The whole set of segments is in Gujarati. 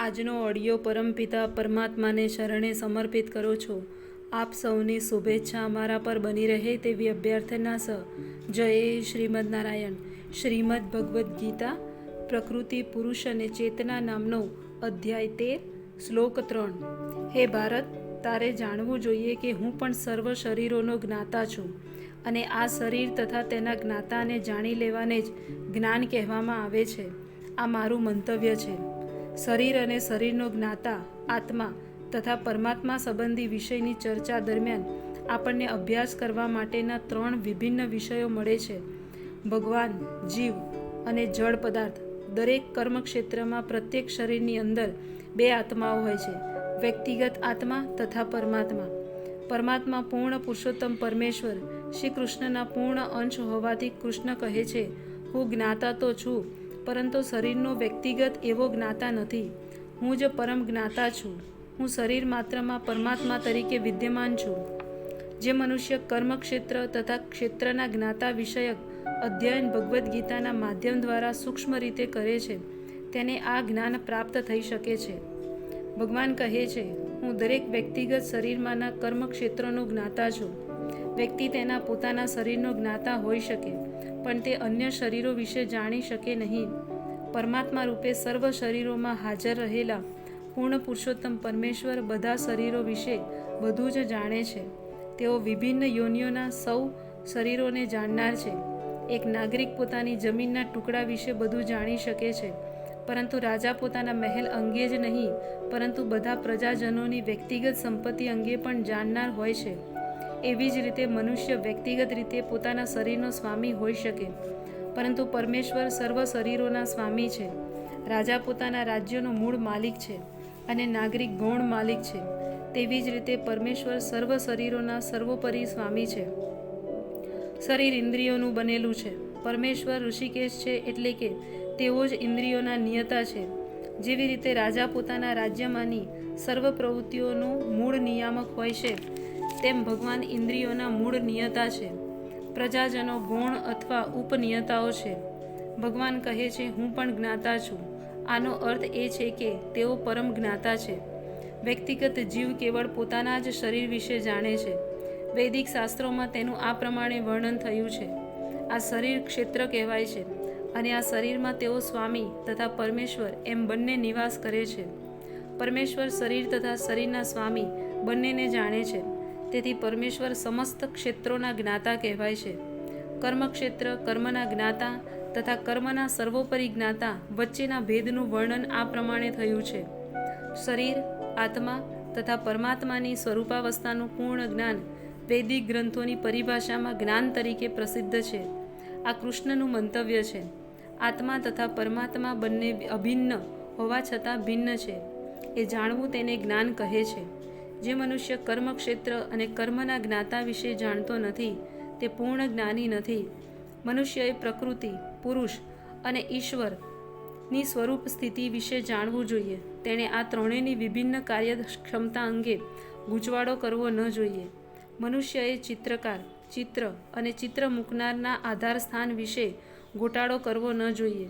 આજનો ઓડિયો પરમપિતા પરમાત્માને શરણે સમર્પિત કરું છું. આપ સૌની શુભેચ્છા અમારા પર બની રહે તેવી અભ્યર્થના સહ જય શ્રીમદ નારાયણ. શ્રીમદ ભગવદ્ ગીતા પ્રકૃતિ પુરુષ અને ચેતના નામનો અધ્યાય 13 શ્લોક 3. હે ભારત, તારે જાણવું જોઈએ કે હું પણ સર્વ શરીરોનો જ્ઞાતા છું અને આ શરીર તથા તેના જ્ઞાતાને જાણી લેવાને જ જ્ઞાન કહેવામાં આવે છે. આ મારું મંતવ્ય છે. શરીર અને શરીરનો જ્ઞાતા આત્મા તથા પરમાત્મા સંબંધી વિષયની ચર્ચા દરમિયાન આપણને અભ્યાસ કરવા માટેના 3 વિભિન્ન વિષયો મળે છે: ભગવાન, જીવ અને જળ પદાર્થ. દરેક કર્મક્ષેત્રમાં પ્રત્યેક શરીરની અંદર 2 આત્માઓ હોય છે: વ્યક્તિગત આત્મા તથા પરમાત્મા. પરમાત્મા પૂર્ણ પુરુષોત્તમ પરમેશ્વર શ્રી કૃષ્ણના પૂર્ણ અંશ હોવાથી કૃષ્ણ કહે છે, હું જ્ઞાતા તો છું, પરંતુ શરીરનો વ્યક્તિગત એવો જ્ઞાતા નથી. હું જ પરમ જ્ઞાતા છું. હું શરીર માત્રમાં પરમાત્મા તરીકે વિદ્યમાન છું. જે મનુષ્ય કર્મક્ષેત્ર તથા ક્ષેત્રના જ્ઞાતા વિષયક અધ્યયન ભગવદ્ ગીતાના માધ્યમ દ્વારા સૂક્ષ્મ રીતે કરે છે, તેને આ જ્ઞાન પ્રાપ્ત થઈ શકે છે. ભગવાન કહે છે, હું દરેક વ્યક્તિગત શરીરમાંના કર્મક્ષેત્રોનો જ્ઞાતા છું. વ્યક્તિ તેના પોતાના શરીરનો જ્ઞાતા હોઈ શકે, પણ તે અન્ય શરીરો વિશે જાણી શકે નહીં. પરમાત્મા રૂપે સર્વ શરીરોમાં હાજર રહેલા પૂર્ણ પુરુષોત્તમ પરમેશ્વર બધા શરીરો વિશે બધું જ જાણે છે. તેઓ વિભિન્ન યોનિઓના સૌ શરીરોને જાણનાર છે. એક નાગરિક પોતાની જમીનના ટુકડા વિશે બધું જાણી શકે છે, પરંતુ રાજા પોતાના મહેલ અંગે જ નહીં, પરંતુ બધા પ્રજાજનોની વ્યક્તિગત સંપત્તિ અંગે પણ જાણનાર હોય છે. એવી જ રીતે મનુષ્ય વ્યક્તિગત રીતે પોતાના શરીરનો સ્વામી હોઈ શકે, પરંતુ પરમેશ્વર સર્વ શરીરોના સ્વામી છે. રાજા પોતાના રાજ્યનો મૂળ માલિક છે અને નાગરિક ગૌણ માલિક છે. તેવી જ રીતે પરમેશ્વર સર્વ શરીરોના સર્વોપરી સ્વામી છે. શરીર ઇન્દ્રિયોનું બનેલું છે. પરમેશ્વર ઋષિકેશ છે, એટલે કે તેઓ જ ઇન્દ્રિયોના નિયતા છે. જેવી રીતે રાજા પોતાના રાજ્યમાંની સર્વ પ્રવૃત્તિઓનું મૂળ નિયામક હોય છે, તેમ ભગવાન ઇન્દ્રિયોના મૂળ નિયતા છે. પ્રજાજનો ગૌણ અથવા ઉપનિયતાઓ છે. ભગવાન કહે છે, હું પણ જ્ઞાતા છું. આનો અર્થ એ છે કે તેઓ પરમ જ્ઞાતા છે. વ્યક્તિગત જીવ કેવળ પોતાના જ શરીર વિશે જાણે છે. વૈદિક શાસ્ત્રોમાં તેનું આ પ્રમાણે વર્ણન થયું છે. આ શરીર ક્ષેત્ર કહેવાય છે અને આ શરીરમાં તેઓ સ્વામી તથા પરમેશ્વર એમ બંને નિવાસ કરે છે. પરમેશ્વર શરીર તથા શરીરના સ્વામી બંનેને જાણે છે. તેથી પરમેશ્વર સમસ્ત ક્ષેત્રોના જ્ઞાતા કહેવાય છે. કર્મક્ષેત્ર, કર્મના જ્ઞાતા તથા કર્મના સર્વોપરી જ્ઞાતા વચ્ચેના ભેદનું વર્ણન આ પ્રમાણે થયું છે. શરીર, આત્મા તથા પરમાત્માની સ્વરૂપાવસ્થાનું પૂર્ણ જ્ઞાન વૈદિક ગ્રંથોની પરિભાષામાં જ્ઞાન તરીકે પ્રસિદ્ધ છે. આ કૃષ્ણનું મંતવ્ય છે. આત્મા તથા પરમાત્મા બંને અભિન્ન હોવા છતાં ભિન્ન છે. એ જાણવું તેને જ્ઞાન કહે છે. જે મનુષ્ય કર્મક્ષેત્ર અને કર્મના જ્ઞાતા વિશે જાણતો નથી, તે પૂર્ણ જ્ઞાની નથી. મનુષ્યએ પ્રકૃતિ, પુરુષ અને ઈશ્વરની સ્વરૂપ સ્થિતિ વિશે જાણવું જોઈએ. તેણે આ ત્રણેયની વિભિન્ન કાર્યક્ષમતા અંગે ગૂંચવાડો કરવો ન જોઈએ. મનુષ્યએ ચિત્રકાર, ચિત્ર અને ચિત્ર મૂકનારના આધાર સ્થાન વિશે ગોટાળો કરવો ન જોઈએ.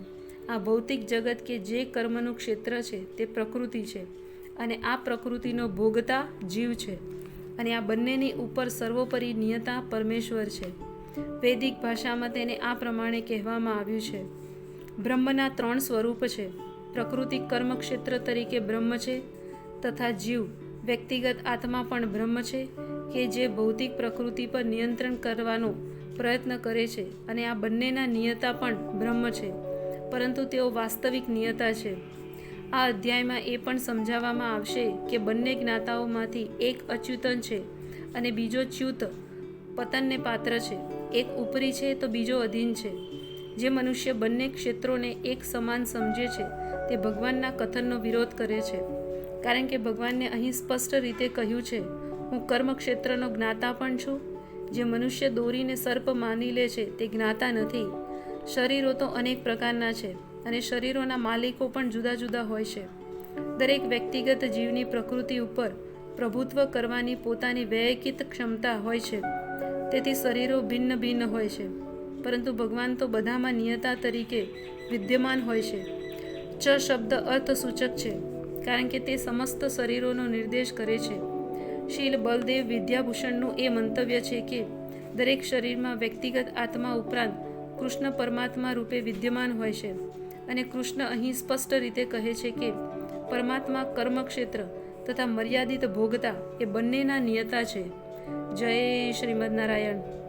આ ભૌતિક જગત કે જે કર્મનું ક્ષેત્ર છે તે પ્રકૃતિ છે અને આ પ્રકૃતિનો ભોગતા જીવ છે, અને આ બંનેની ઉપર સર્વોપરી નિયતા પરમેશ્વર છે. વૈદિક ભાષામાં તેને આ પ્રમાણે કહેવામાં આવ્યું છે: બ્રહ્મના 3 સ્વરૂપ છે. પ્રકૃતિ કર્મક્ષેત્ર તરીકે બ્રહ્મ છે તથા જીવ વ્યક્તિગત આત્મા પણ બ્રહ્મ છે, કે જે ભૌતિક પ્રકૃતિ પર નિયંત્રણ કરવાનો પ્રયત્ન કરે છે, અને આ બંનેના નિયતા પણ બ્રહ્મ છે, પરંતુ તેઓ વાસ્તવિક નિયતા છે. આ અધ્યાયમાં એ પણ સમજાવવામાં આવશે કે બંને જ્ઞાતાઓમાંથી એક અચ્યુતન છે અને બીજો ચ્યુત પતનને પાત્ર છે. એક ઉપરી છે તો બીજો અધીન છે. જે મનુષ્ય બંને ક્ષેત્રોને એક સમાન સમજે છે તે ભગવાનના કથનનો વિરોધ કરે છે, કારણ કે ભગવાનને અહીં સ્પષ્ટ રીતે કહ્યું છે, હું કર્મક્ષેત્રનો જ્ઞાતા પણ છું. જે મનુષ્ય દોરીને સર્પ માની લે છે તે જ્ઞાતા નથી. શરીરો તો અનેક પ્રકારના છે અને શરીરોના માલિકો પણ જુદા જુદા હોય છે. દરેક વ્યક્તિગત જીવની પ્રકૃતિ ઉપર પ્રભુત્વ કરવાની પોતાની વૈયક્તિક ક્ષમતા હોય છે. તેથી શરીરો ભિન્ન ભિન્ન હોય છે, પરંતુ ભગવાન તો બધામાં નિયતા તરીકે વિદ્યમાન હોય છે. ચ શબ્દ અર્થસૂચક છે. કારણ કે તે સમસ્ત શરીરોનો નિર્દેશ કરે છે. શીલ બલદેવ વિદ્યાભૂષણનું એ મંતવ્ય છે કે દરેક શરીરમાં વ્યક્તિગત આત્મા ઉપરાંત કૃષ્ણ પરમાત્મા રૂપે વિદ્યમાન હોય છે અને કૃષ્ણ અહીં સ્પષ્ટ રીતે કહે છે કે પરમાત્મા કર્મક્ષેત્ર તથા મર્યાદિત ભોગતા એ બંનેના નિયતા છે. જય શ્રીમદ નારાયણ.